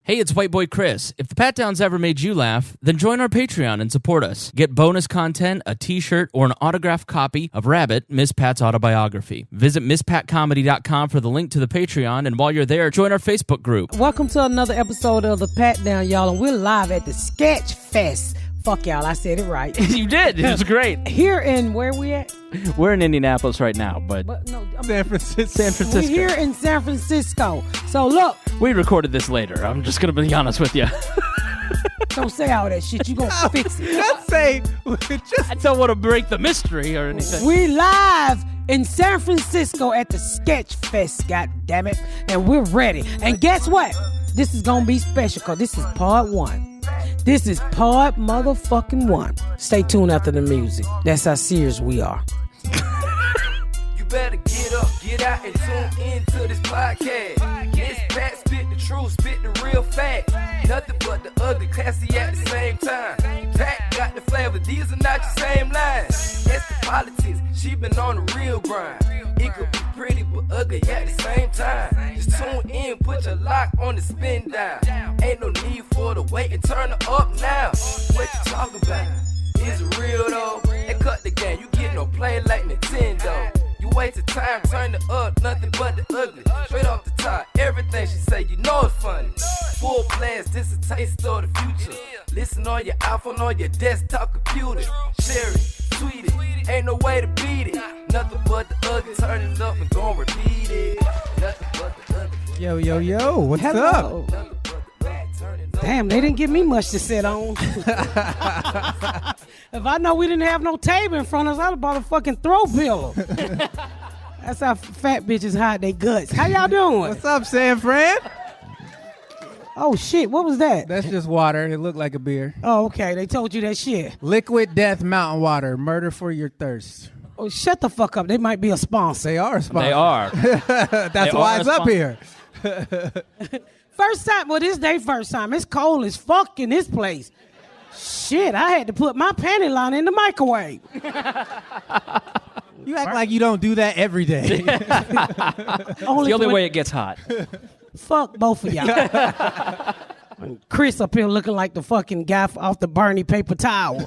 Hey, it's White Boy Chris. If the Pat Downs ever made you laugh, then join our Patreon and support us. Get bonus content, a t-shirt, or an autographed copy of Rabbit, Miss Pat's autobiography. Visit MissPatComedy.com for the link to the Patreon, and while you're there, join our Facebook group. Welcome to another episode of the Pat Down, y'all, and we're live at the Sketchfest. Fuck y'all, I said it right. You did. It was great. Here in, where we at? We're in Indianapolis right now, but No, San Francisco. We're here in San Francisco. So look. We recorded this later. I'm just going to be honest with you. Don't say all that shit. You gonna fix it. I don't want to break the mystery or anything. We live in San Francisco at the Sketchfest, god damn it. And we're ready. And guess what? This is gonna be special because this is part one. This is part motherfucking one. Stay tuned after the music. That's how serious we are. You better get up, get out, and tune into this podcast. This Pat spit the truth, spit the real fact. Nothing but the ugly, classy at the same time. Pat got the flavor, these are not your same lines. That's the politics, she been on the real grind. It could be pretty but ugly at the same time. Just tune in, put your lock on the spin down. Ain't no need for the wait and turn it up now. What you talking about? Is it real though? And cut the game, you get no play like Nintendo. You wasted time, turn it up, nothing but the ugly. Straight off the top, everything she say, you know it's funny. Full blast, this a taste of the future. Listen on your iPhone, on your desktop computer. Share it, tweet it, ain't no way to beat it. Nothing but the ugly, turn it up and gon' repeat it. Nothing but the ugly. Yo, what's Hello. up? Damn, they didn't give me much to sit on. If I know we didn't have no table in front of us, I'd have bought a fucking throw pillow. That's how fat bitches hide their guts. How y'all doing? What's up, San Fran? Oh, shit, what was that? That's just water. It looked like a beer. Oh, okay, they told you that shit. Liquid Death Mountain Water. Murder for your thirst. Oh, shut the fuck up. They might be a sponsor. They are a sponsor. They are. That's why it's up here. First time, well, this day first time. It's cold as fuck in this place. Shit, I had to put my panty line in the microwave. You act like you don't do that every day. The only way it gets hot. Fuck both of y'all. Chris up here looking like the fucking guy off the Bernie paper towel.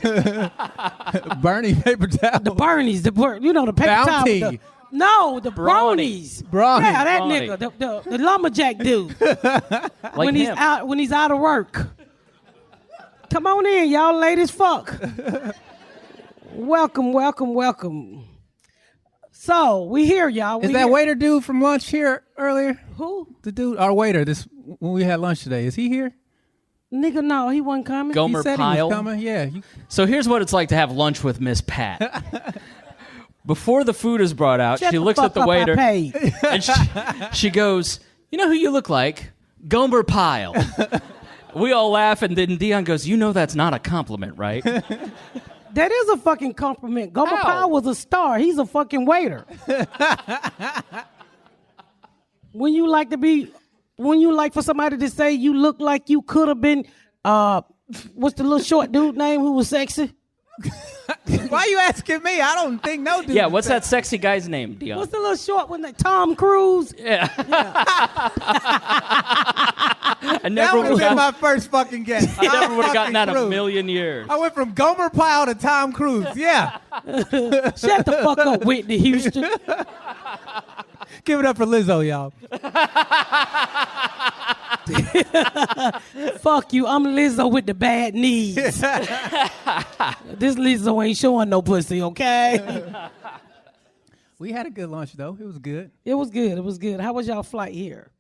Bernie paper towel. The Bernies, you know the paper Bounty. towel. No, the Bronies. Brony. Yeah, that Brony. nigga, the lumberjack dude. Like when he's out of work. Come on in, y'all ladies. Fuck. Welcome. So we here, y'all. Is that waiter dude from lunch here earlier? Who? The dude, our waiter. When we had lunch today, is he here? Nigga, no, he wasn't coming. Gomer He said Pyle. he was coming. Yeah. So here's what it's like to have lunch with Miss Pat. Before the food is brought out, Shut she the looks fuck at the up, waiter I paid. and she goes, "You know who you look like? Gomer Pyle." We all laugh, and then Deon goes, "You know that's not a compliment, right?" That is a fucking compliment. Gomer How? Pyle was a star. He's a fucking waiter. When you like for somebody to say you look like you could have been, what's the little short dude name who was sexy? Why you asking me? I don't think no dude. Yeah, what's that sexy guy's name, Deon? What's the little short one? Tom Cruise? Yeah. I That never would have would been have my first fucking guess. gotten that in a Cruise. million years. I went from Gomer Pyle to Tom Cruise. Yeah. Shut the fuck up, Whitney Houston. Give it up for Lizzo, y'all. Fuck you. I'm Lizzo with the bad knees. This Lizzo ain't showing no pussy, okay? We had a good lunch, though. It was good. It was good. How was y'all flight here?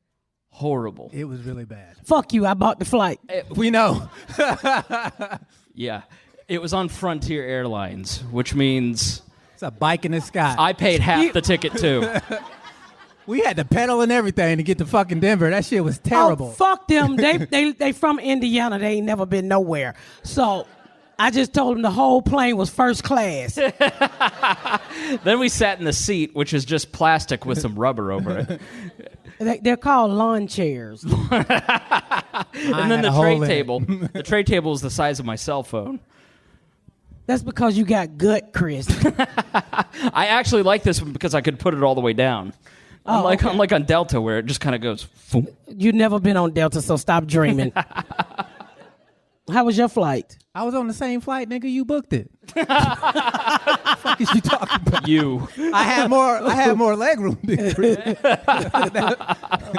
Horrible. It was really bad. Fuck you. I bought the flight. We know. Yeah. It was on Frontier Airlines, which means It's a bike in the sky. I paid half the ticket, too. We had to pedal and everything to get to fucking Denver. That shit was terrible. Oh, fuck them. They from Indiana. They ain't never been nowhere. So I just told them the whole plane was first class. Then we sat in the seat, which is just plastic with some rubber over it. They're called lawn chairs. And then had a the hole tray in it. table. The tray table is the size of my cell phone. That's because you got gut, Chris. I actually like this one because I could put it all the way down. I'm like on Delta where it just kind of goes. Boom. You've never been on Delta, so stop dreaming. How was your flight? I was on the same flight, nigga. You booked it. What the fuck is you talking about? You. I had more leg room.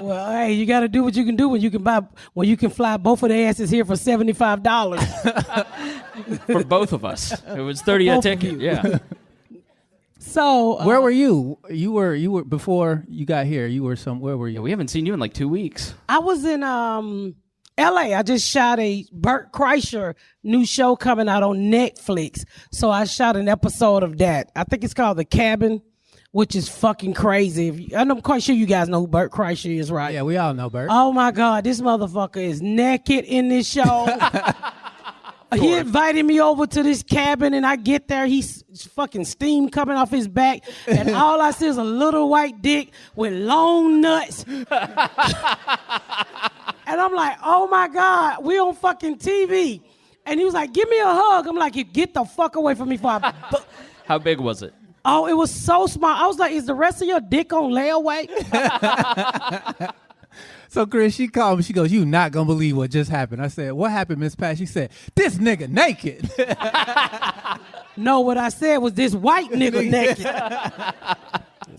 Well, hey, you got to do what you can do when you can fly both of their asses here for $75. For both of us. It was $30 a ticket. Yeah. So where were you? You were before you got here. You were where were you? Yeah, we haven't seen you in like 2 weeks. I was in L.A. I just shot a Bert Kreischer new show coming out on Netflix. So I shot an episode of that. I think it's called The Cabin, which is fucking crazy. I'm quite sure you guys know who Bert Kreischer is, right? Yeah, we all know Bert. Oh my God, this motherfucker is naked in this show. He invited me over to this cabin, and I get there, he's fucking steam coming off his back, and all I see is a little white dick with long nuts. And I'm like, oh my God, we on fucking TV. And he was like, give me a hug. I'm like, get the fuck away from me. How big was it? Oh, it was so small. I was like, is the rest of your dick on layaway? So, Chris, she called me. She goes, you not going to believe what just happened. I said, what happened, Miss Pat? She said, this nigga naked. No, what I said was this white nigga naked.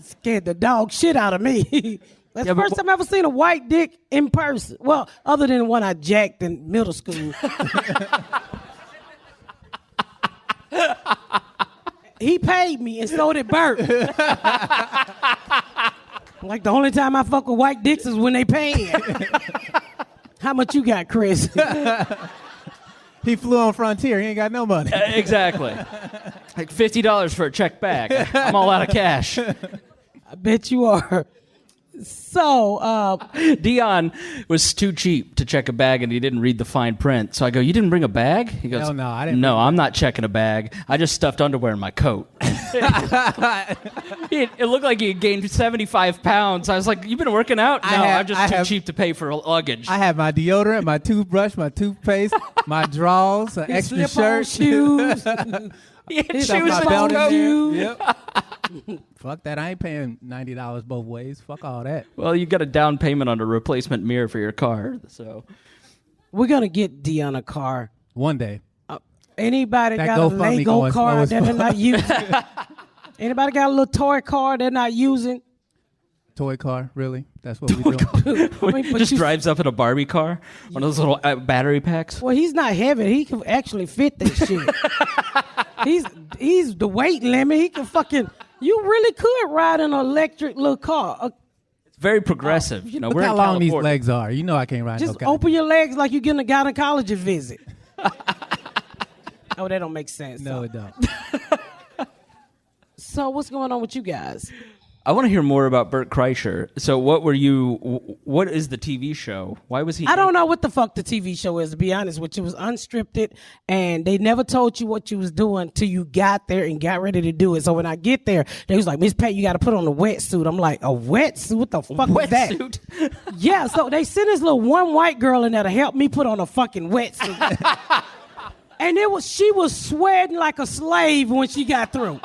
Scared the dog shit out of me. That's the first time I ever seen a white dick in person. Well, other than the one I jacked in middle school. He paid me, and so did Bert. Like, the only time I fuck with white dicks is when they pay. How much you got, Chris? He flew on Frontier. He ain't got no money. Exactly. Like $50 for a check bag. I'm all out of cash. I bet you are. So, Deon was too cheap to check a bag, and he didn't read the fine print. So I go, you didn't bring a bag? He goes, Hell no, I didn't. No, I'm not checking a bag. I just stuffed underwear in my coat. It looked like he had gained 75 pounds. I was like, you been working out? No, I'm just too cheap to pay for luggage. I have my deodorant, my toothbrush, my toothpaste, my drawers, an extra shirt. Shoes. He had Stuff shoes my in belt his in coat. there. Yep. Fuck that. I ain't paying $90 both ways. Fuck all that. Well, you got a down payment on a replacement mirror for your car. So We're going to get Deon a car. One day. Anybody That got a GoFundMe Lego going car slow that as they're not using? Anybody got a little toy car they're not using? Toy car, really? That's what we doing? I mean, but just drives up in a Barbie car, one of those little battery packs. Well, he's not heavy. He can actually fit this shit. He's the weight limit. He can fucking. You really could ride an electric little car. It's very progressive. You know, Look we're how in long these California. legs are. You know I can't ride Just no car. open your legs like you're getting a gynecology visit. Oh, that don't make sense. No, it don't. So what's going on with you guys? I want to hear more about Bert Kreischer. So what is the TV show? Why was he? I don't know what the fuck the TV show is, to be honest with you. It was unscripted, and they never told you what you was doing till you got there and got ready to do it. So when I get there, they was like, Miss Pat, you got to put on a wetsuit. I'm like, a wetsuit? What the fuck is that? Wetsuit? Yeah, so they sent this little one white girl in there to help me put on a fucking wetsuit. And she was sweating like a slave when she got through.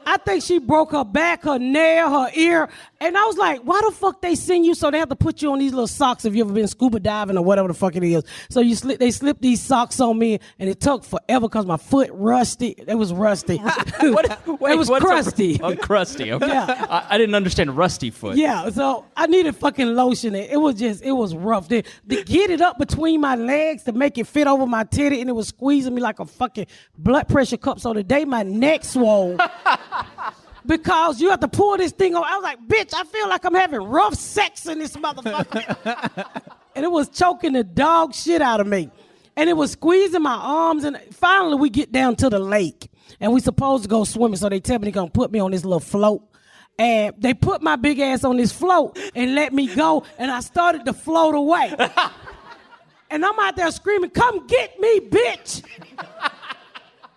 I think she broke her back, her nail, her ear. And I was like, why the fuck they send you so they have to put you on these little socks if you ever been scuba diving or whatever the fuck it is. So they slipped these socks on me, and it took forever because my foot rusty. It was rusty. It was crusty. Crusty. Okay. Yeah. I didn't understand rusty foot. Yeah, so I needed fucking lotion. It was rough. To get it up between my legs to make it fit over my titty, and it was squeezing me like a fucking blood pressure cup. So the day my neck swole, because you have to pull this thing on. I was like, bitch, I feel like I'm having rough sex in this motherfucker. And it was choking the dog shit out of me. And it was squeezing my arms. And finally we get down to the lake. And we supposed to go swimming. So they tell me they're going to put me on this little float. And they put my big ass on this float and let me go. And I started to float away. And I'm out there screaming, come get me, bitch.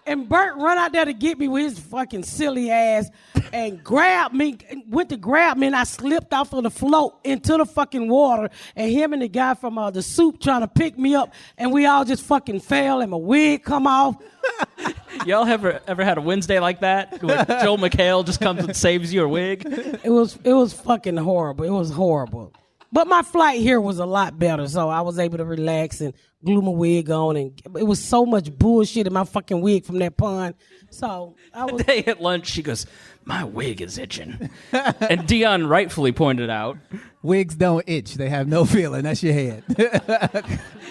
And Bert run out there to get me with his fucking silly ass and grabbed me, went to grab me, and I slipped off of the float into the fucking water, and him and the guy from the soup trying to pick me up, and we all just fucking fell, and my wig come off. Y'all ever had a Wednesday like that where Joel McHale just comes and saves your wig? It was fucking horrible. It was horrible. But my flight here was a lot better, so I was able to relax and glue my wig on, and it was so much bullshit in my fucking wig from that pun. So I was. Day at lunch, she goes, "My wig is itching," and Deon rightfully pointed out, "Wigs don't itch; they have no feeling. That's your head.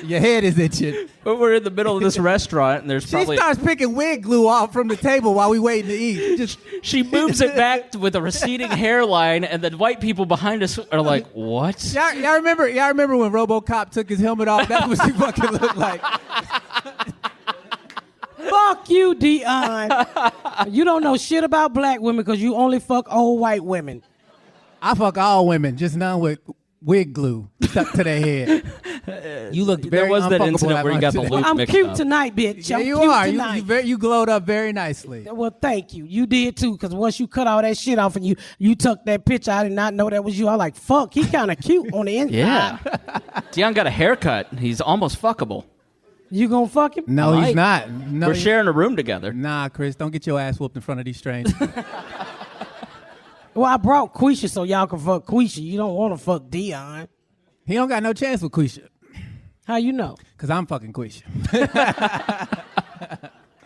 Your head is itching." But we're in the middle of this restaurant, and She starts picking wig glue off from the table while we waiting to eat. She moves it back with a receding hairline, and the white people behind us are like, "What?" Y'all remember when RoboCop took his helmet off? That's what she fucking looked like. Fuck you, Deon. You don't know shit about black women because you only fuck old white women. I fuck all women, just none with wig glue stuck to their head. You looked very There was that unfuckable incident at where you got lunch the today. loop I'm mixed cute up. tonight, bitch. Yeah, I'm you cute are. tonight. You glowed up very nicely. Well, thank you. You did too, because once you cut all that shit off and you took that picture, I did not know that was you. I was like, fuck, he kind of cute on the inside. Yeah. Deon got a haircut. He's almost fuckable. You gonna fuck him? No, I he's might. not. No, We're sharing a room together. Nah, Chris, don't get your ass whooped in front of these strangers. Well, I brought Quisha so y'all can fuck Quisha. You don't want to fuck Deon. He don't got no chance with Quisha. How you know? Because I'm fucking Quisha.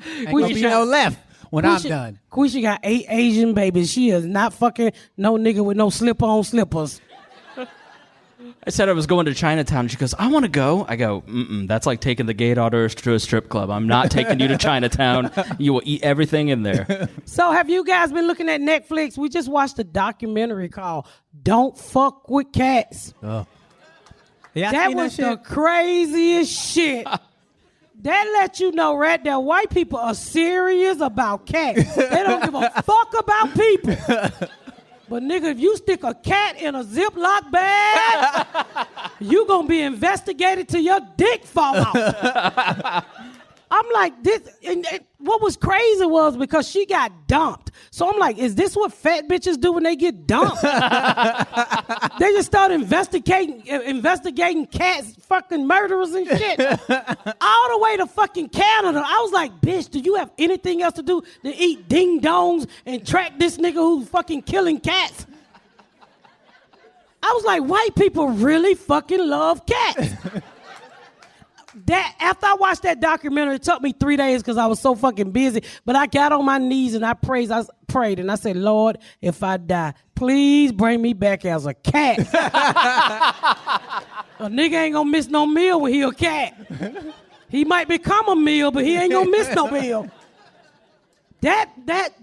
Ain't Quisha gonna be no left when I'm done. Quisha got 8 Asian babies. She is not fucking no nigga with no slip-on slippers. I said I was going to Chinatown. She goes, "I want to go." I go, "That's like taking the gay daughters to a strip club. I'm not taking you to Chinatown. You will eat everything in there." So have you guys been looking at Netflix? We just watched a documentary called Don't Fuck with Cats. Oh. Yeah, That was the craziest shit. That let you know right there, white people are serious about cats. They don't give a fuck about people. But nigga, if you stick a cat in a Ziploc bag, you gonna be investigated till your dick fall out. I'm like, this, and what was crazy was because she got dumped. So I'm like, is this what fat bitches do when they get dumped? They just start investigating cats, fucking murderers and shit. All the way to fucking Canada. I was like, bitch, do you have anything else to do to eat ding-dongs and track this nigga who's fucking killing cats? I was like, white people really fucking love cats. That after I watched that documentary, it took me 3 days because I was so fucking busy. But I got on my knees and I prayed and I said, Lord, if I die, please bring me back as a cat. A nigga ain't gonna miss no meal when he a cat. He might become a meal, but he ain't gonna miss no meal.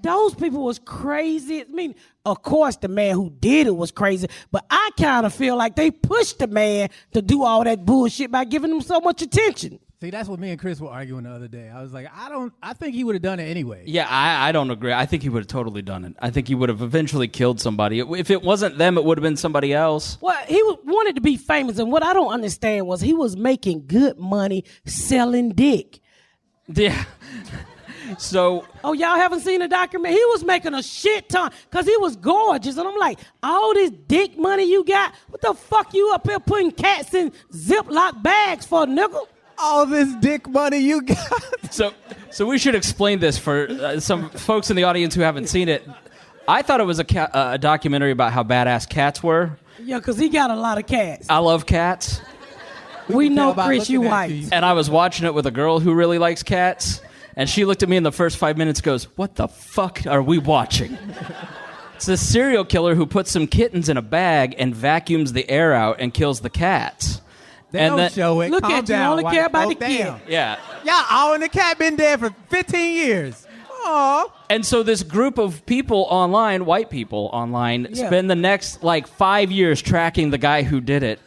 Those people was crazy. I mean, of course, the man who did it was crazy, but I kind of feel like they pushed the man to do all that bullshit by giving him so much attention. See, that's what me and Chris were arguing the other day. I was like, I think he would have done it anyway. Yeah, I don't agree. I think he would have totally done it. I think he would have eventually killed somebody. If it wasn't them, it would have been somebody else. Well, he wanted to be famous, and what I don't understand was he was making good money selling dick. Yeah. So, oh, y'all haven't seen the documentary? He was making a shit ton because he was gorgeous. And I'm like, all this dick money you got, what the fuck you up here putting cats in Ziploc bags for, nigga? All this dick money you got. So we should explain this for some folks in the audience who haven't seen it. I thought it was a documentary about how badass cats were. Yeah, because he got a lot of cats. I love cats. We know, Chris, you white. And I was watching it with a girl who really likes cats. And she looked at me in the first 5 minutes, goes, "What the fuck are we watching?" It's a serial killer who puts some kittens in a bag and vacuums the air out and kills the cats. They don't show it. Look Calm at you, down, only white care about folk. the kid. Damn. Yeah. Y'all all in the cat been dead for 15 years. Aww. And so this group of people online, white people online, spend the next 5 years tracking the guy who did it.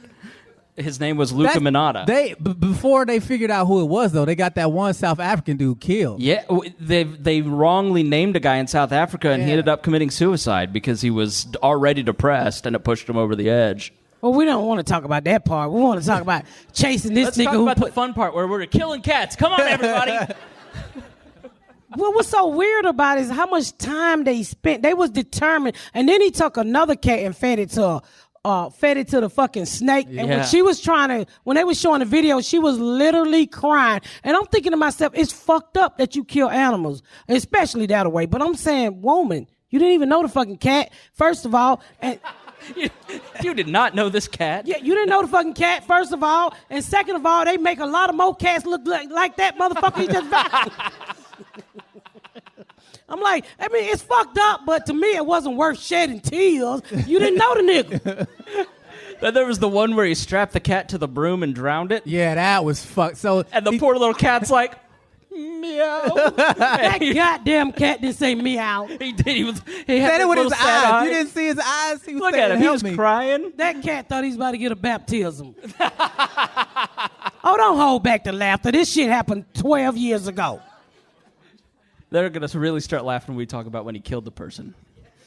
His name was Luca Minata. Before they figured out who it was, though, they got that one South African dude killed. Yeah, they wrongly named a guy in South Africa, and he ended up committing suicide because he was already depressed, and it pushed him over the edge. Well, we don't want to talk about that part. We want to talk about chasing this Let's nigga talk who about the fun part where we're killing cats. Come on, everybody. Well, what's so weird about it is how much time they spent. They was determined, and then he took another cat and fed it to fed it to the fucking snake. And Yeah. when they was showing the video, she was literally crying. And I'm thinking to myself, it's fucked up that you kill animals, especially that way. But I'm saying, woman, you didn't even know the fucking cat, first of all. And You did not know this cat? yeah, you didn't know the fucking cat, first of all. And second of all, they make a lot of more cats look like that motherfucker you just I'm like, I mean, it's fucked up, but to me, it wasn't worth shedding tears. You didn't know the nigga. Then there was the one where he strapped the cat to the broom and drowned it. Yeah, that was fucked. So And the poor little cat's like, meow. That goddamn cat didn't say meow. He did. He said had it with little his sad eyes. You didn't see his eyes. He was Look saying, at him. He "Help was me." crying. That cat thought he was about to get a baptism. Oh, don't hold back the laughter. This shit happened 12 years ago. They're going to really start laughing when we talk about when he killed the person.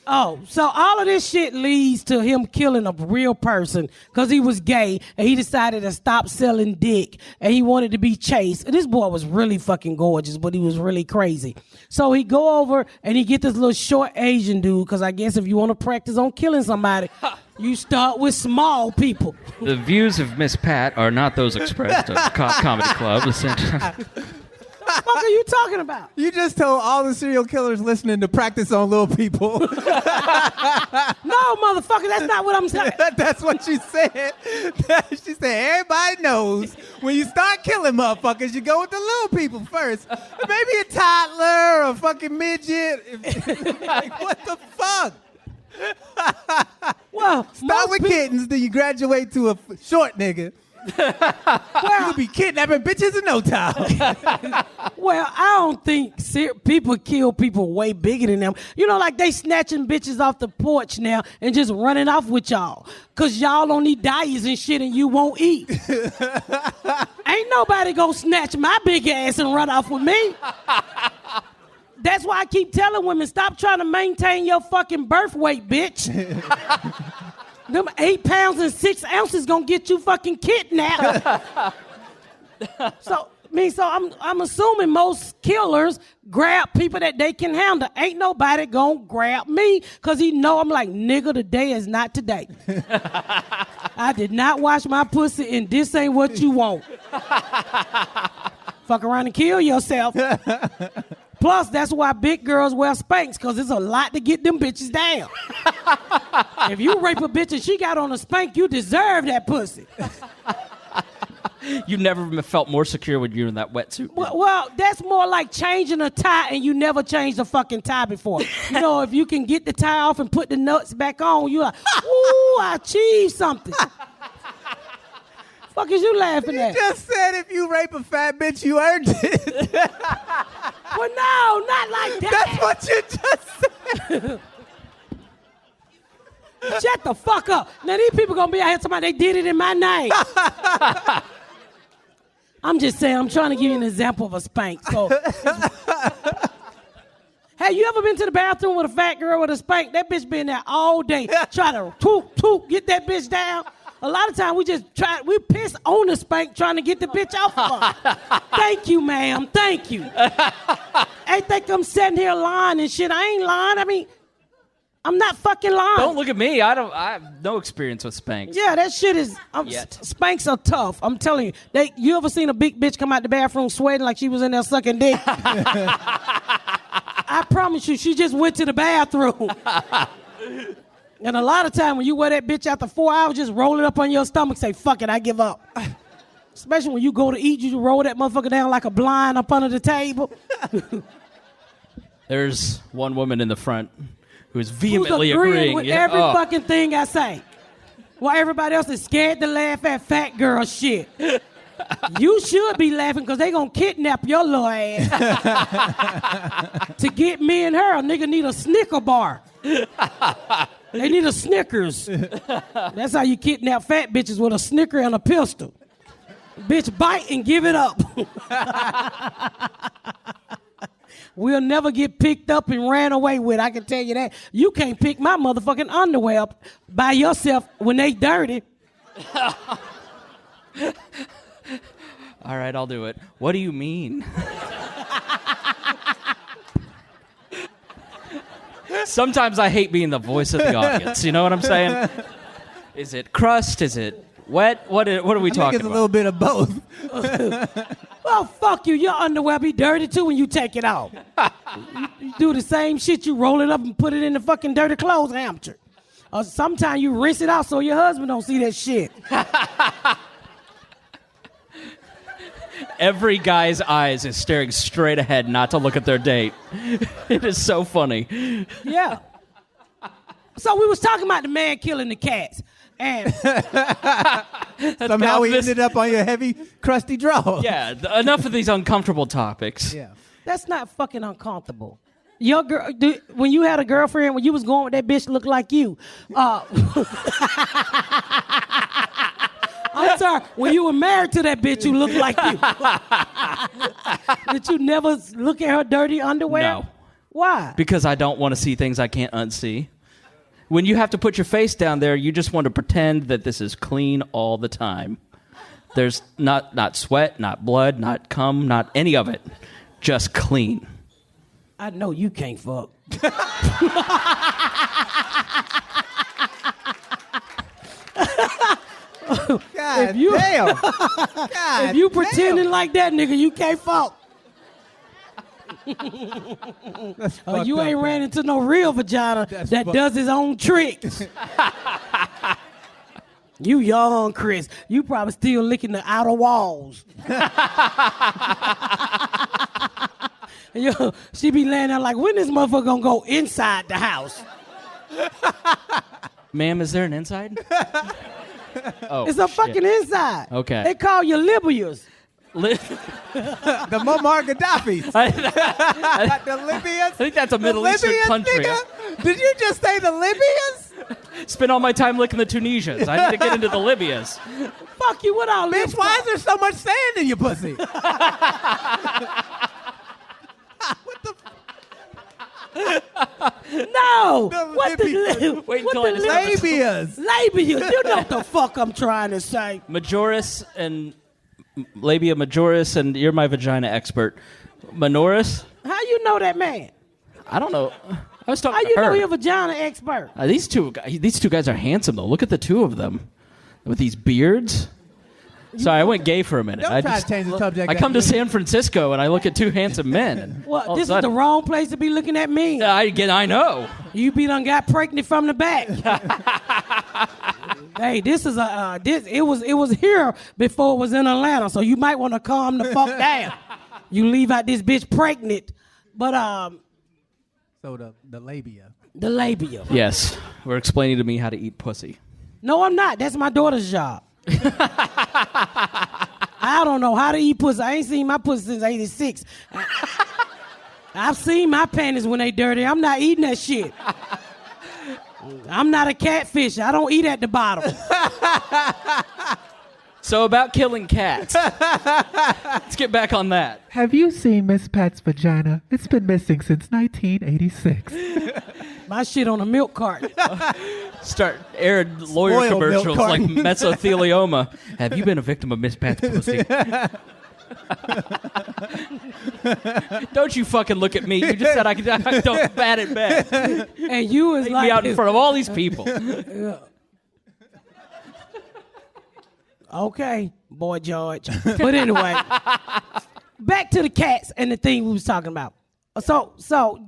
Oh, so all of this shit leads to him killing a real person because he was gay and he decided to stop selling dick and he wanted to be chased. And this boy was really fucking gorgeous, but he was really crazy. So he go over and he get this little short Asian dude because I guess if you want to practice on killing somebody, you start with small people. The views of Miss Pat are not those expressed at Comedy Club. What the fuck are you talking about? You just told all the serial killers listening to practice on little people. No, motherfucker, that's not what I'm saying. That's what she said. She said, everybody knows when you start killing motherfuckers, you go with the little people first. Maybe a toddler or a fucking midget. Like, what the fuck? Well, Start with kittens, then you graduate to a short nigga. You'll be kidnapping bitches in no time. Well, I don't think people kill people way bigger than them. You know, like they snatching bitches off the porch now and just running off with y'all. Because y'all don't need diets and shit and you won't eat. Ain't nobody gonna snatch my big ass and run off with me. That's why I keep telling women, stop trying to maintain your fucking birth weight, bitch. Them 8 pounds and 6 ounces gonna get you fucking kidnapped. So I'm assuming most killers grab people that they can handle. Ain't nobody gonna grab me because he know I'm like, nigga, today is not today. I did not wash my pussy and this ain't what you want. Fuck around and kill yourself. Plus, that's why big girls wear Spanx, because it's a lot to get them bitches down. If you rape a bitch and she got on a Spank, you deserve that pussy. You never felt more secure when you were in that wetsuit. Well, that's more like changing a tie and you never changed the fucking tie before. You know, if you can get the tie off and put the nuts back on, you're like, ooh, I achieved something. Fuck is you laughing at? You just said if you rape a fat bitch, you earned it. Well, no, not like that. That's what you just said. Shut the fuck up. Now, these people going to be out here talking about they did it in my name. I'm just saying, I'm trying to give you an example of a spank. So, have you ever been to the bathroom with a fat girl with a spank? That bitch been there all day trying to toot, get that bitch down. A lot of times we piss on the spank trying to get the bitch off of her. Thank you, ma'am. Thank you. Ain't think I'm sitting here lying and shit. I ain't lying. I mean, I'm not fucking lying. Don't look at me. I have no experience with Spanx. Yeah, that shit is. Spanks are tough. I'm telling you. You ever seen a big bitch come out the bathroom sweating like she was in there sucking dick? I promise you, she just went to the bathroom. And a lot of time when you wear that bitch after 4 hours, just roll it up on your stomach, say, fuck it, I give up. Especially when you go to eat, you roll that motherfucker down like a blind up under the table. There's one woman in the front who's vehemently Who's agreeing agreeing with every fucking thing I say. While everybody else is scared to laugh at fat girl shit. You should be laughing because they gonna kidnap your little ass. To get me and her, a nigga need a Snicker bar. They need a Snickers. That's how you kidnap fat bitches, with a Snicker and a pistol. Bitch, bite and give it up. We'll never get picked up and ran away with, I can tell you that. You can't pick my motherfucking underwear up by yourself when they dirty. All right, I'll do it. What do you mean? Sometimes I hate being the voice of the audience. You know what I'm saying? Is it crust? Is it wet? What are we I think talking it's a about? little bit of both. Well, fuck you. Your underwear be dirty too when you take it off. You do the same shit. You roll it up and put it in the fucking dirty clothes hamster. Or sometimes you rinse it out so your husband don't see that shit. Every guy's eyes is staring straight ahead not to look at their date. It is so funny. Yeah. So we was talking about the man killing the cats. And Somehow we ended up on your heavy, crusty draw. Yeah, enough of these uncomfortable topics. Yeah. that's not fucking uncomfortable. Your girl, when you had a girlfriend, when you was going with that bitch looked like you. I'm sorry. When you were married to that bitch, you looked like you. Did you never look at her dirty underwear? No. Why? Because I don't want to see things I can't unsee. When you have to put your face down there, you just want to pretend that this is clean all the time. There's not sweat, not blood, not cum, not any of it. Just clean. I know you can't fuck. God If you- damn. God If you damn. pretending like that, nigga, you can't fuck. You ain't ran into no real vagina that does his own tricks. You young, Chris. You probably still licking the outer walls. Yo, she be laying there like, when this motherfucker gonna go inside the house? Ma'am, is there an inside? Oh, It's a shit. fucking inside. Okay. They call you Libyas. Li- The Muammar Gaddafis. I The Libyans. think that's a The Middle Eastern Libyans, country. nigga? Did you just say the Libyans? Spend all my time licking the Tunisians. I need to get into the Libyas. Fuck you, what all Bitch, why is there so much sand in your pussy? What the No! The What the Libyans. Wait what until I the decide. labias? Labia, you know what the fuck I'm trying to say. Majoris and labia majoris, and you're my vagina expert. Minoris? How you know that man? I don't know. I was talking How to you her. know he a vagina expert? These two guys are handsome though. Look at the two of them with these beards. Sorry, I went gay for a minute. Don't try to change the subject. I come to San Francisco and I look at two handsome men. And Well, all of a this is the sudden- wrong place to be looking at me. I know. You be done got pregnant from the back. Hey, this is it was here before it was in Atlanta, so you might want to calm the fuck down. You leave out this bitch pregnant, but So the labia. the labia. Yes, we're explaining to me how to eat pussy. No, I'm not. That's my daughter's job. I don't know how to eat pussy. I ain't seen my pussy since '86. I've seen my panties when they dirty. I'm not eating that shit. I'm not a catfish. I don't eat at the bottom. So about killing cats. Let's get back on that. Have you seen Miss Pat's vagina? It's been missing since 1986. My shit on a milk carton. Start airing lawyer Spoiled milk commercials like carton. mesothelioma. Have you been a victim of Miss Pat's pussy? Don't you fucking look at me. You just said I don't bat it back. Take And you was me like, out in front of all these people. okay, boy George. But anyway, back to the cats and the thing we was talking about. So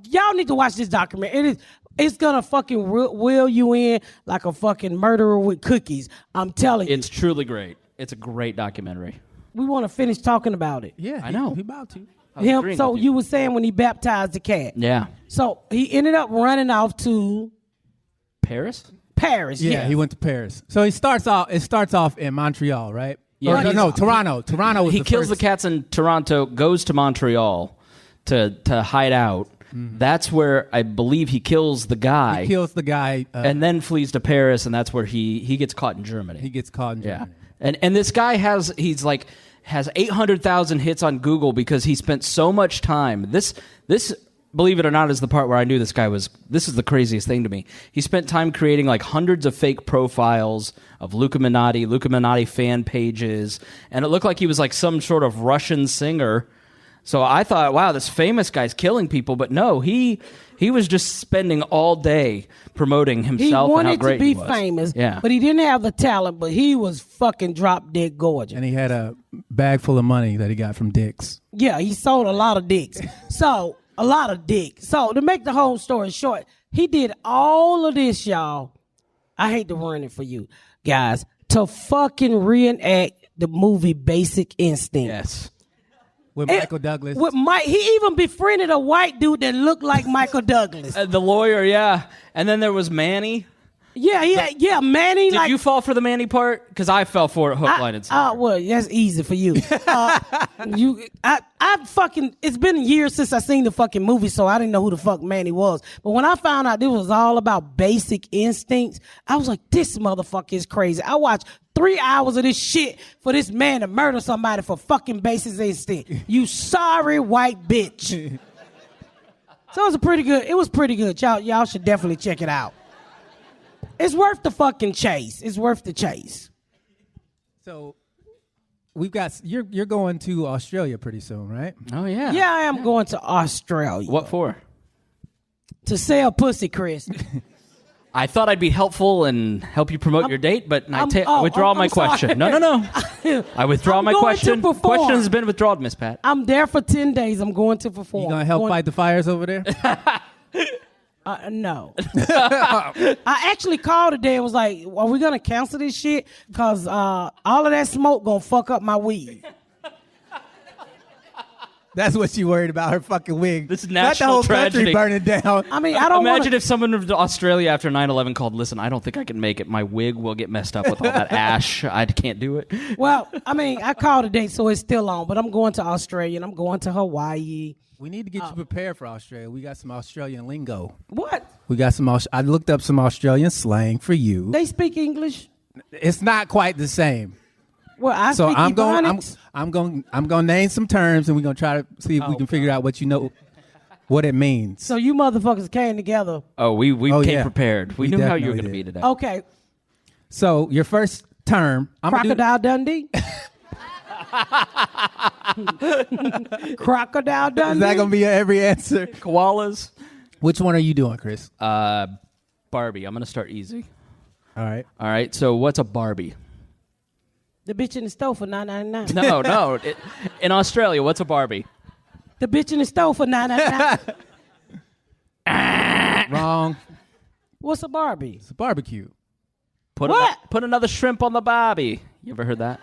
y'all need to watch this documentary. It's gonna fucking wheel you in like a fucking murderer with cookies. I'm telling you. It's truly great. It's a great documentary. We want to finish talking about it. Yeah, I know. He about to. I was agreeing So with you were saying when he baptized the cat. Yeah. So he ended up running off to Paris? Paris. Yeah, he went to Paris. So it starts off in Montreal, right? Yeah. Or, no, Toronto. Toronto was He the kills first. the cats in Toronto, goes to Montreal to hide out. That's where I believe he kills the guy. He kills the guy. And then flees to Paris, and that's where he gets caught in Germany. he gets caught in Yeah, Germany. and this guy has 800,000 hits on Google because he spent so much time. This believe it or not is the part where I knew this guy was. This is the craziest thing to me. He spent time creating like hundreds of fake profiles of Illuminati fan pages, and it looked like he was like some sort of Russian singer. So I thought, wow, this famous guy's killing people, but no, he was just spending all day promoting himself and how great he was. He wanted to be famous, yeah. But he didn't have the talent, but he was fucking drop dead gorgeous. And he had a bag full of money that he got from dicks. Yeah, he sold a lot of dicks. So, a lot of dick. So, to make the whole story short, he did all of this, y'all. I hate to ruin it for you guys, to fucking reenact the movie Basic Instinct. Yes. With Michael Douglas. With he even befriended a white dude that looked like Michael Douglas. The lawyer, yeah. And then there was Manny. Yeah, Manny. Did you fall for the Manny part? Because I fell for it hook, line, and sinker. Well, that's easy for you. It's been years since I seen the fucking movie, so I didn't know who the fuck Manny was. But when I found out this was all about Basic Instincts, I was like, this motherfucker is crazy. I watched 3 hours of this shit for this man to murder somebody for fucking Basic Instinct. You sorry white bitch. So it was pretty good. Y'all should definitely check it out. It's worth the fucking chase. It's worth the chase. So we've got you're going to Australia pretty soon, right? Oh yeah. Yeah, I am going to Australia. What for? To sell pussy, Chris. I thought I'd be helpful and help you promote your date, but I withdraw my question. Sorry. No. I withdraw my question. Question has been withdrawn, Miss Pat. I'm there for 10 days. I'm going to perform. You gonna help fight the fires over there? No. I actually called today and was like, are we going to cancel this shit? Because all of that smoke going to fuck up my weed. That's what she worried about, her fucking wig. This is not the national whole tragedy. country burning down. I mean, I don't imagine if someone from Australia after 9/11 called, listen, I don't think I can make it. My wig will get messed up with all that ash. I can't do it. Well, I mean, I called today, so it's still on. But I'm going to Australia and I'm going to Hawaii. We need to get you prepared for Australia. We got some Australian lingo. What? We got some. I looked up some Australian slang for you. They speak English? It's not quite the same. Well, I so speak I'm going. Ebonics. I'm going to name some terms, and we're going to try to see if we can figure out what you know, what it means. So you motherfuckers came together. Oh, we came prepared. We knew how you were going to be today. Okay. So your first term, Crocodile Dundee. Crocodile Dundee. Is that going to be your every answer? Koalas. Which one are you doing, Chris? Barbie. I'm going to start easy. All right. So what's a Barbie? The bitch in the stove for $9.99. No. In Australia, what's a Barbie? The bitch in the stove for $9.99. Wrong. What's a Barbie? It's a barbecue. Put another shrimp on the Barbie. You ever heard that?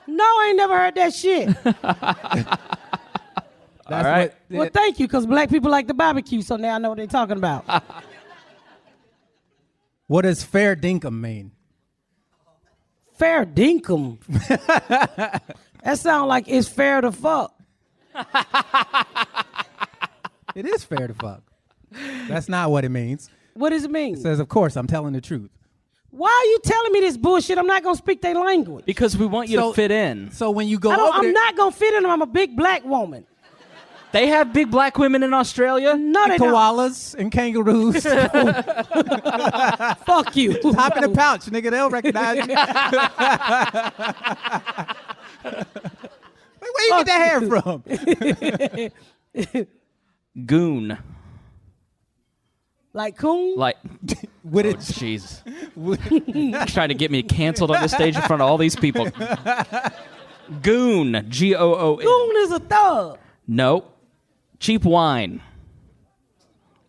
No, I ain't never heard that shit. All right. Well, thank you, because black people like the barbecue, so now I know what they're talking about. What does fair dinkum mean? Fair dinkum. That sounds like it's fair to fuck. It is fair to fuck. That's not what it means. What does it mean? It says, of course, I'm telling the truth. Why are you telling me this bullshit? I'm not going to speak their language. Because we want you to fit in. So when you go I'm not going to fit in them. I'm a big black woman. They have big black women in Australia? No, they koalas and kangaroos. Fuck you. Hop in the pouch, nigga. They'll recognize you. Where you get that hair from? Goon. Like coon? Like, with it. Jeez. Trying to get me canceled on the stage in front of all these people. Goon. Goon. Goon is a thug. Nope. Cheap wine.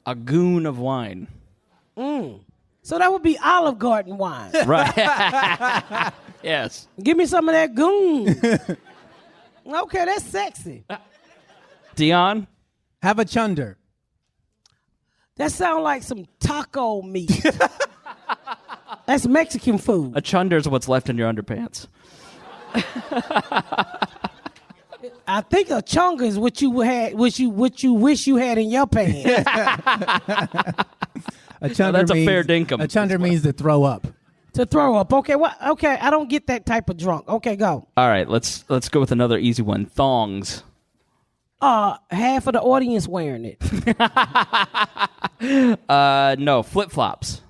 A goon of wine. So that would be Olive Garden wine. Right. Yes. Give me some of that goon. Okay, that's sexy. Deon? Have a chunder. That sounds like some taco meat. That's Mexican food. A chunder is what's left in your underpants. I think a chunga is what you had, what you wish you had in your pants. A chunder that's a fair dinkum. A chunder means to throw up. To throw up. Okay, what? Okay, I don't get that type of drunk. Okay, go. All right, let's go with another easy one. Thongs. Half of the audience wearing it. No, flip-flops.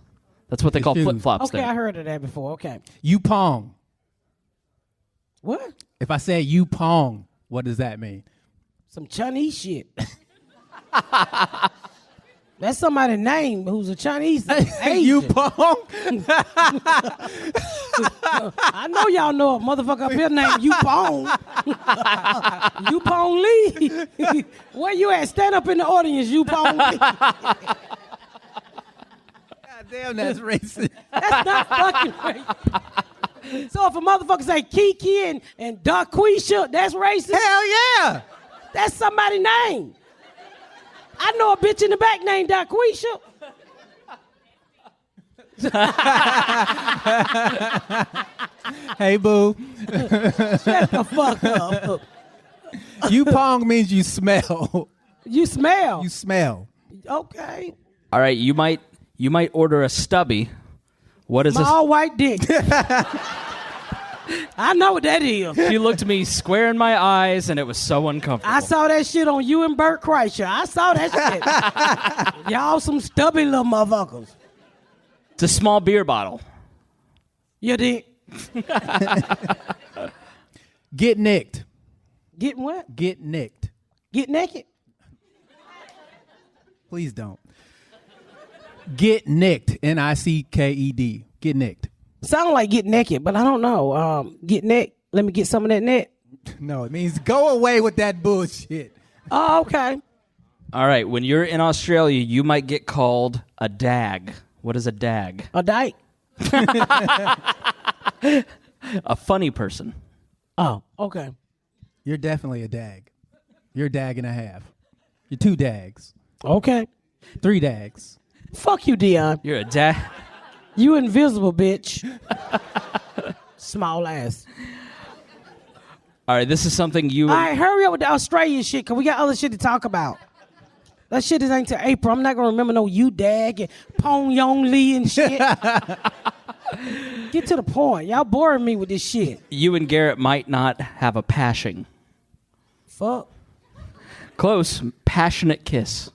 That's what they call flip-flops. Okay, there. I heard of that before. Okay. You pong. What? If I say you pong, what does that mean? Some Chinese shit. That's somebody's name who's a Chinese Asian. You pong? I know y'all know a motherfucker up here named Yupong. Yupong Lee. Where you at? Stand up in the audience, Yupong Lee. God damn, that's racist. That's not fucking racist. So if a motherfucker say Kiki and Darquisha, that's racist? Hell yeah. That's somebody's name. I know a bitch in the back named Darquisha. Hey, boo. Shut the fuck up. You pong means you smell. You smell. You smell. Okay. All right, you might order a stubby. What is My this? all white dick. I know what that is. She looked me square in my eyes, and it was so uncomfortable. I saw that shit on you and Bert Kreischer. I saw that shit. Y'all some stubby little motherfuckers. It's a small beer bottle. You did. Get nicked. Get what? Get nicked. Get naked? Please don't. Get nicked. Nicked. Get nicked. Sound like get naked, but I don't know. Get neck. Let me get some of that neck. No, it means go away with that bullshit. Oh, okay. All right, when you're in Australia, you might get called a dag. What is a dag? A dyke. A funny person. Oh, okay. You're definitely a dag. You're a dag and a half. You're 2 dags. Okay. 3 dags. Fuck you, Deon. You're a dag. You invisible, bitch. Small ass. All right, this is something you... All right, hurry up with the Australian shit, because we got other shit to talk about. That shit is ain't till April. I'm not going to remember no you dag and Pong Yong Lee and shit. Get to the point. Y'all boring me with this shit. You and Garrett might not have a pashing. Fuck. Close. Passionate kiss.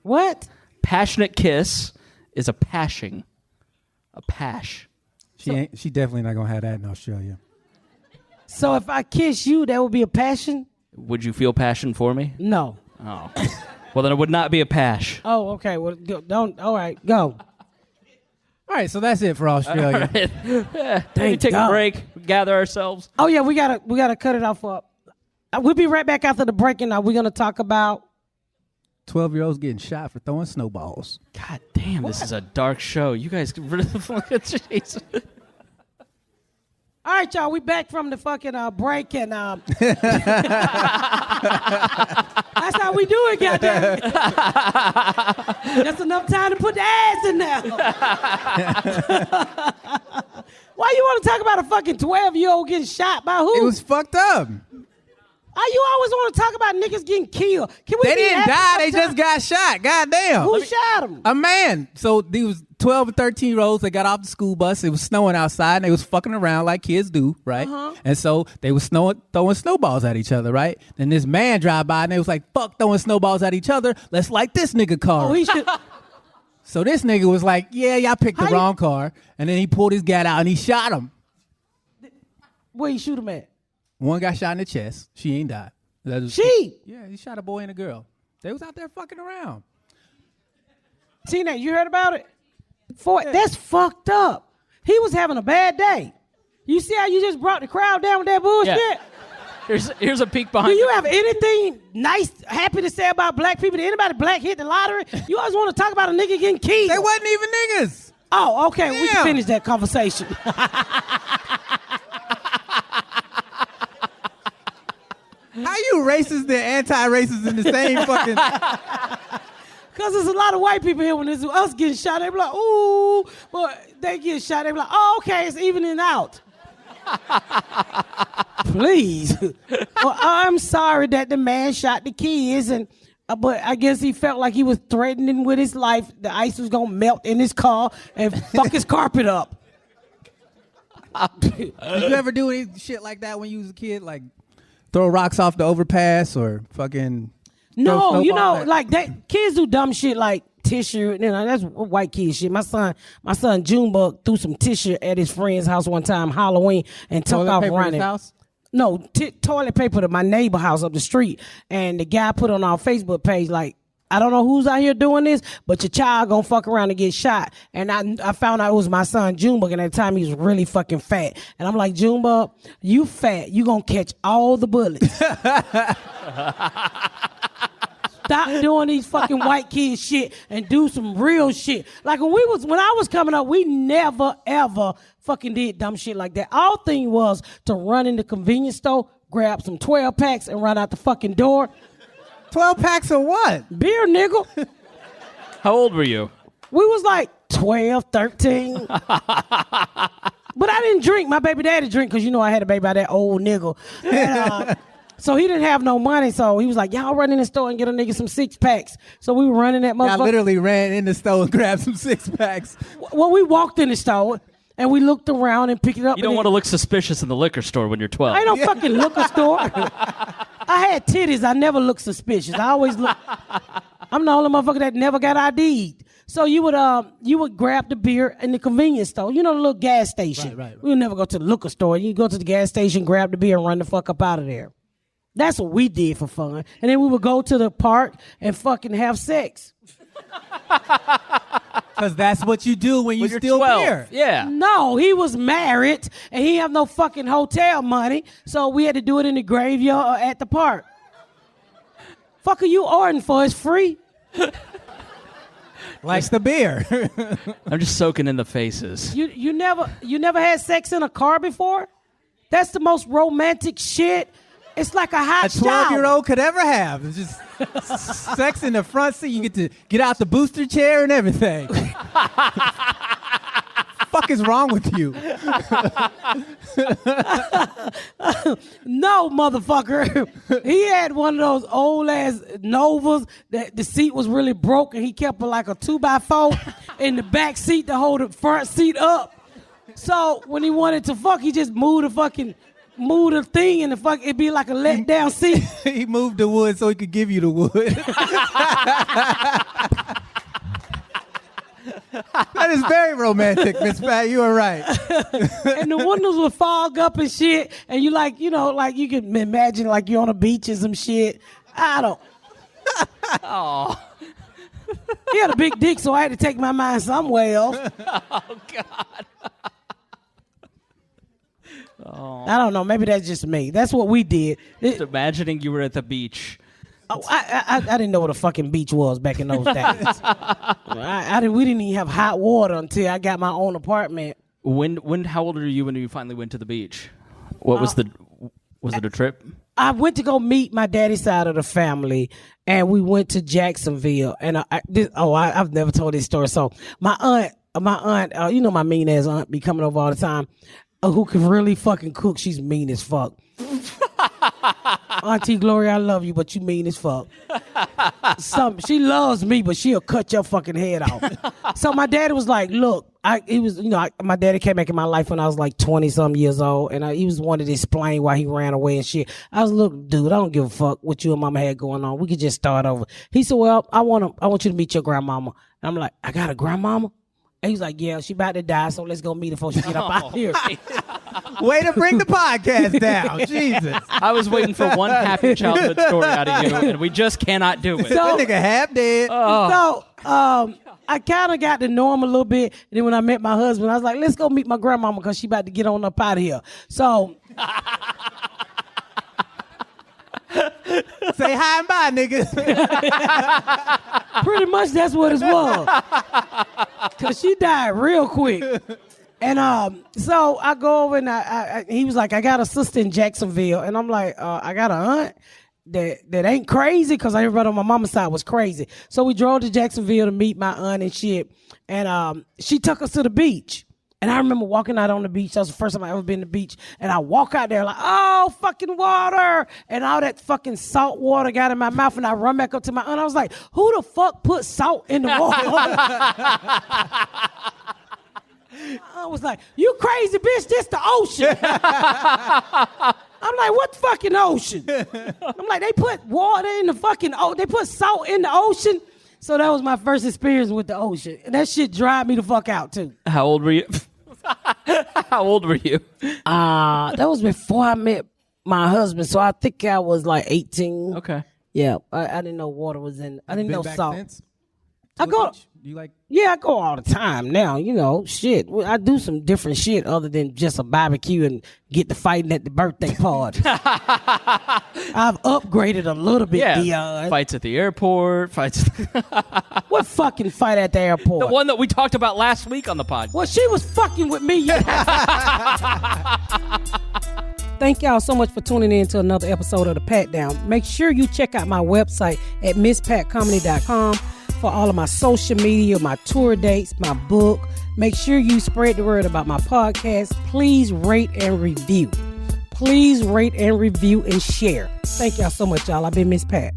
What? Passionate kiss is a pashing. A pash. She definitely not gonna have that in Australia. So if I kiss you, that would be a passion? Would you feel passion for me? No. Oh. Well, then it would not be a pash. Oh, okay. Well, don't. All right, go. All right, so that's it for Australia. Maybe take God. a break, gather ourselves. Oh yeah, we gotta cut it off. We'll be right back after the break, and we're gonna talk about 12-year-olds getting shot for throwing snowballs. God damn, this is a dark show. You guys really Jesus. All right, y'all. We back from the fucking break, and that's how we do it, goddamn. That's enough time to put the ass in there. Why you want to talk about a fucking 12-year-old getting shot by who? It was fucked up. Why you always want to talk about niggas getting killed? Can we They be didn't happy die. They sometimes? just got shot. God damn. Who shot him? A man. So these was 12 and 13-year-olds. They got off the school bus. It was snowing outside, and they was fucking around like kids do, right? And so they was throwing snowballs at each other, right? Then this man drive by, and they was like, fuck throwing snowballs at each other. Let's light this nigga car. Oh, he should. So this nigga was like, yeah, y'all picked the wrong car. And then he pulled his gat out, and he shot him. Where you shoot him at? One got shot in the chest. She ain't died. Yeah, he shot a boy and a girl. They was out there fucking around. Tina, you heard about it? That's fucked up. He was having a bad day. You see how you just brought the crowd down with that bullshit? Yeah. Here's a peek behind. Do you have anything nice, happy to say about black people? Did anybody black hit the lottery? You always want to talk about a nigga getting killed. They wasn't even niggas. Oh, okay. We can Damn. finish that conversation. How you racist and anti-racist in the same fucking... Because there's a lot of white people here when it's us getting shot. They be like, ooh. But they get shot. They be like, oh, okay, it's evening out. Please. Well, I'm sorry that the man shot the kids, but I guess he felt like he was threatening with his life. The ice was going to melt in his car and fuck his carpet up. Did you ever do any shit like that when you was a kid? Like throw rocks off the overpass or fucking... No, you know, like that kids do dumb shit like tissue. You know, that's white kid shit. My son Junebug threw some tissue at his friend's house one time, Halloween, and took Toilet off paper at his running. house? toilet paper to my neighbor house up the street. And the guy put on our Facebook page, like, I don't know who's out here doing this, but your child gonna fuck around and get shot. And I found out it was my son, Junebug, and at the time he was really fucking fat. And I'm like, Junebug, you fat. You gonna catch all the bullets. Stop doing these fucking white kid shit and do some real shit. Like when I was coming up, we never, ever fucking did dumb shit like that. Our thing was to run in the convenience store, grab some 12 packs and run out the fucking door. 12 packs of what? Beer, nigga. How old were you? We was like 12, 13. But I didn't drink. My baby daddy drink because, I had a baby by that old nigga. And, so he didn't have no money. So he was like, y'all run in the store and get a nigga some 6-packs. So we were running that motherfucker. I literally ran in the store and grabbed some 6-packs. Well, we walked in the store and we looked around and picked it up. You don't want to look suspicious in the liquor store when you're 12. I ain't no fucking liquor store. I had titties. I never looked suspicious. I always look. I'm the only motherfucker that never got ID'd. So you would grab the beer in the convenience store. The little gas station. Right. We would never go to the liquor store. You go to the gas station, grab the beer, and run the fuck up out of there. That's what we did for fun. And then we would go to the park and fucking have sex. Because that's what you do when you're still 12. beer. Yeah. No, he was married and he have no fucking hotel money, so we had to do it in the graveyard or at the park. Fuck are you ordering for? It's free. Likes the beer. I'm just soaking in the faces. You never had sex in a car before? That's the most romantic shit. It's like a hot shower. A 12-year-old could ever have. It's just sex in the front seat. You get to get out the booster chair and everything. Fuck is wrong with you? No, motherfucker. He had one of those old ass Novas that the seat was really broken. He kept like a 2x4 in the back seat to hold the front seat up. So when he wanted to fuck, he just moved the thing and it'd be like a let down seat. He moved the wood so he could give you the wood. That is very romantic, Miss Pat. You are right. And the windows would fog up and shit. And you you can imagine like you're on a beach and some shit. I don't. Oh. He had a big dick, so I had to take my mind somewhere else. Oh, God. Oh. I don't know. Maybe that's just me. That's what we did. Just imagining you were at the beach. Oh, I didn't know what a fucking beach was back in those days. We didn't even have hot water until I got my own apartment. How old were you when you finally went to the beach? What was it a trip? I went to go meet my daddy's side of the family, and we went to Jacksonville. And I've never told this story. So my aunt, my mean ass aunt be coming over all the time. Who can really fucking cook? She's mean as fuck. Auntie Gloria, I love you, but you mean as fuck. She loves me, but she'll cut your fucking head off. So my daddy was like, look, my daddy came back in my life when I was like 20-something years old, and he was wanted to explain why he ran away and shit. I was, look, dude, I don't give a fuck what you and mama had going on. We could just start over. He said, well, I want you to meet your grandmama. And I'm like, I got a grandmama? And he's like, yeah, she about to die, so let's go meet her before she get up out here. Way to bring the podcast down. Jesus. I was waiting for one happy childhood story out of you, and we just cannot do it. So, that nigga half dead. So I kind of got to know him a little bit. And then when I met my husband, I was like, let's go meet my grandmama because she about to get on up out of here. So... Say hi and bye, nigga. Pretty much that's what it was. Because she died real quick. And so I go over and he was like, I got a sister in Jacksonville. And I'm like, I got a aunt that ain't crazy because everybody on my mama's side was crazy. So we drove to Jacksonville to meet my aunt and shit. And she took us to the beach. And I remember walking out on the beach. That was the first time I ever been to the beach. And I walk out there like, oh, fucking water. And all that fucking salt water got in my mouth. And I run back up to my aunt. I was like, who the fuck put salt in the water? I was like, you crazy bitch, this the ocean. I'm like, what fucking ocean? I'm like, they put water in the fucking, they put salt in the ocean. So that was my first experience with the ocean. And that shit dried me the fuck out, too. How old were you? How old were you? That was before I met my husband. So I think I was like 18. Okay. Yeah, I didn't know water was in. I didn't know Been back salt. since? I go. You like? Yeah, I go all the time now. You know, shit. I do some different shit other than just a barbecue and get to fighting at the birthday party. I've upgraded a little bit, Yeah. Deon. Fights at the airport. Fights. What fucking fight at the airport? The one that we talked about last week on the pod. Well, she was fucking with me. Thank y'all so much for tuning in to another episode of The Pat Down. Make sure you check out my website at misspatcomedy.com for all of my social media, my tour dates, my book. Make sure you spread the word about my podcast. Please rate and review. Please rate and review and share. Thank y'all so much, y'all. I've been Miss Pat.